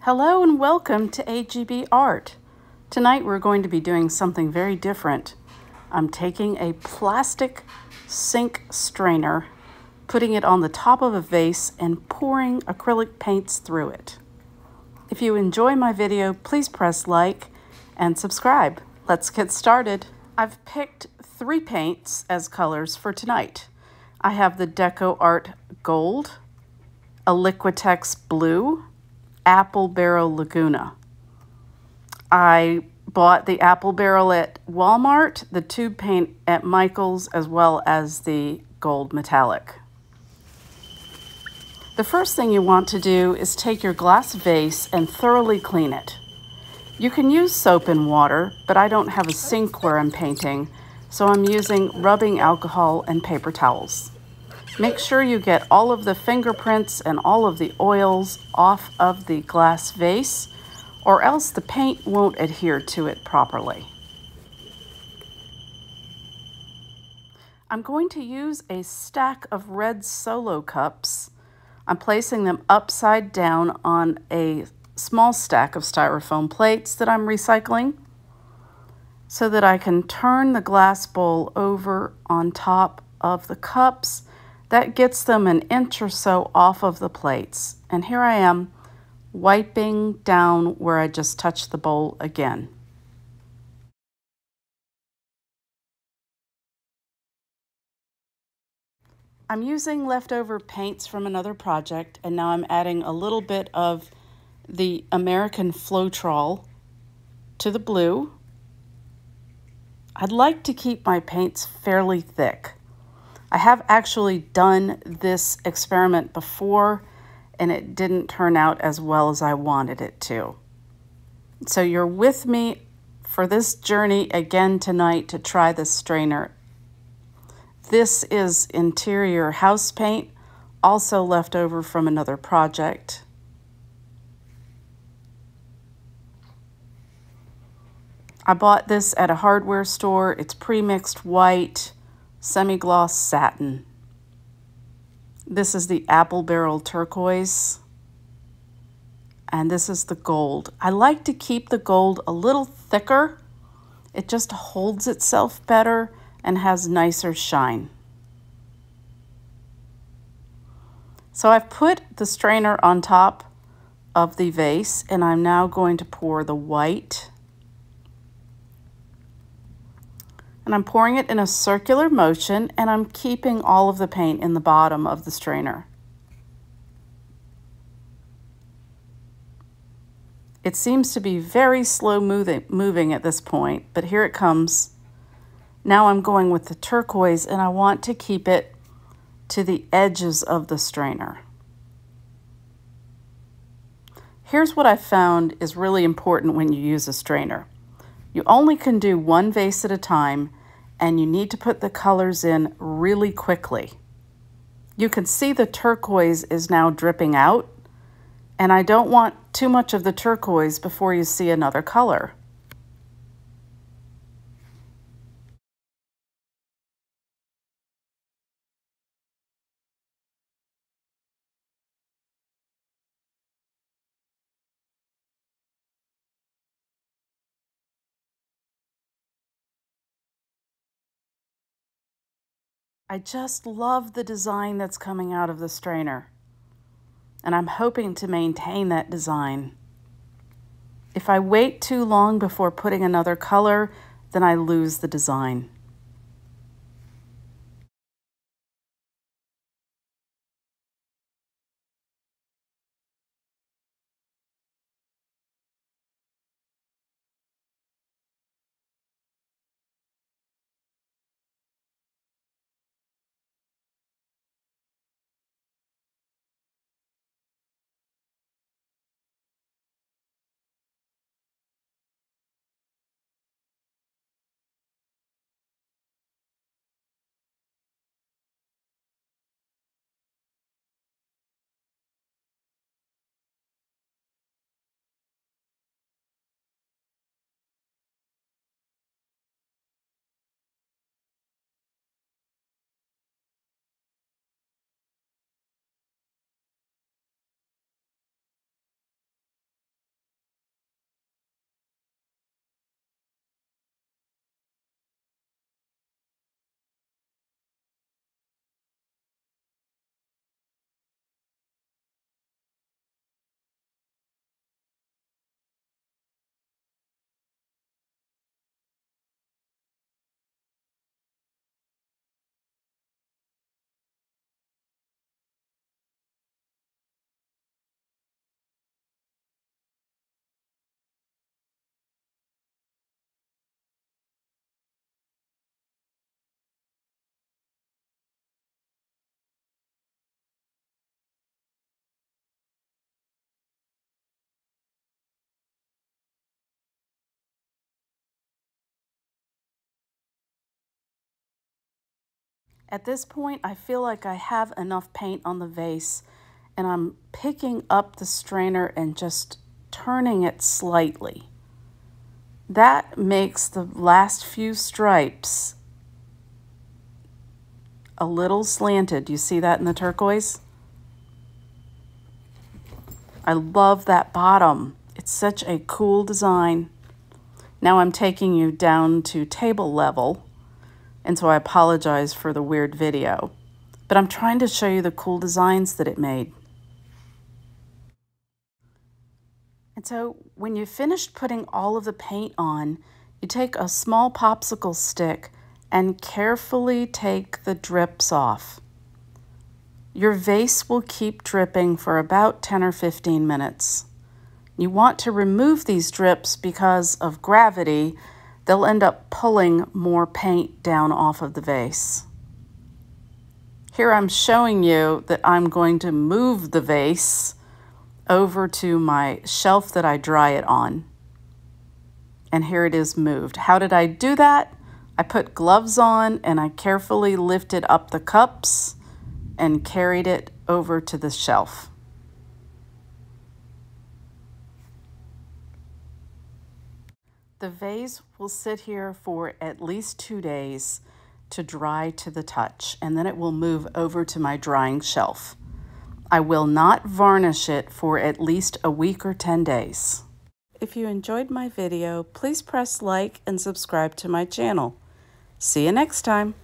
Hello and welcome to AGB Art. Tonight we're going to be doing something very different. I'm taking a plastic sink strainer, putting it on the top of a vase and pouring acrylic paints through it. If you enjoy my video, please press like and subscribe. Let's get started. I've picked 3 paints as colors for tonight. I have the Deco Art Gold, a Liquitex Blue, Apple Barrel Laguna. I bought the Apple Barrel at Walmart, the tube paint at Michael's, as well as the gold metallic. The first thing you want to do is take your glass vase and thoroughly clean it. You can use soap and water, but I don't have a sink where I'm painting, so I'm using rubbing alcohol and paper towels. Make sure you get all of the fingerprints and all of the oils off of the glass vase, or else the paint won't adhere to it properly. I'm going to use a stack of red Solo cups. I'm placing them upside down on a small stack of Styrofoam plates that I'm recycling so that I can turn the glass bowl over on top of the cups. That gets them an inch or so off of the plates. And here I am wiping down where I just touched the bowl again. I'm using leftover paints from another project, and now I'm adding a little bit of the American Floetrol to the blue. I'd like to keep my paints fairly thick. I have actually done this experiment before, and it didn't turn out as well as I wanted it to. So you're with me for this journey again tonight to try this strainer. This is interior house paint, also left over from another project. I bought this at a hardware store. It's pre-mixed white, semi-gloss satin. This is the Apple Barrel Turquoise, and this is the gold. I like to keep the gold a little thicker. It just holds itself better and has nicer shine. So I've put the strainer on top of the vase, and I'm now going to pour the white. And I'm pouring it in a circular motion, and I'm keeping all of the paint in the bottom of the strainer. It seems to be very slow moving at this point, but here it comes. Now I'm going with the turquoise, and I want to keep it to the edges of the strainer. Here's what I found is really important when you use a strainer. You only can do one vase at a time, and you need to put the colors in really quickly. You can see the turquoise is now dripping out, and I don't want too much of the turquoise before you see another color. I just love the design that's coming out of the strainer, and I'm hoping to maintain that design. If I wait too long before putting another color, then I lose the design. At this point, I feel like I have enough paint on the vase, and I'm picking up the strainer and just turning it slightly. That makes the last few stripes a little slanted. You see that in the turquoise? I love that bottom. It's such a cool design. Now I'm taking you down to table level, and so I apologize for the weird video, but I'm trying to show you the cool designs that it made. And so when you finished putting all of the paint on, you take a small popsicle stick and carefully take the drips off. Your vase will keep dripping for about 10 or 15 minutes. You want to remove these drips because of gravity. They'll end up pulling more paint down off of the vase. Here I'm showing you that I'm going to move the vase over to my shelf that I dry it on. And here it is moved. How did I do that? I put gloves on and I carefully lifted up the cups and carried it over to the shelf. The vase will sit here for at least 2 days to dry to the touch, and then it will move over to my drying shelf. I will not varnish it for at least a week or 10 days. If you enjoyed my video, please press like and subscribe to my channel. See you next time.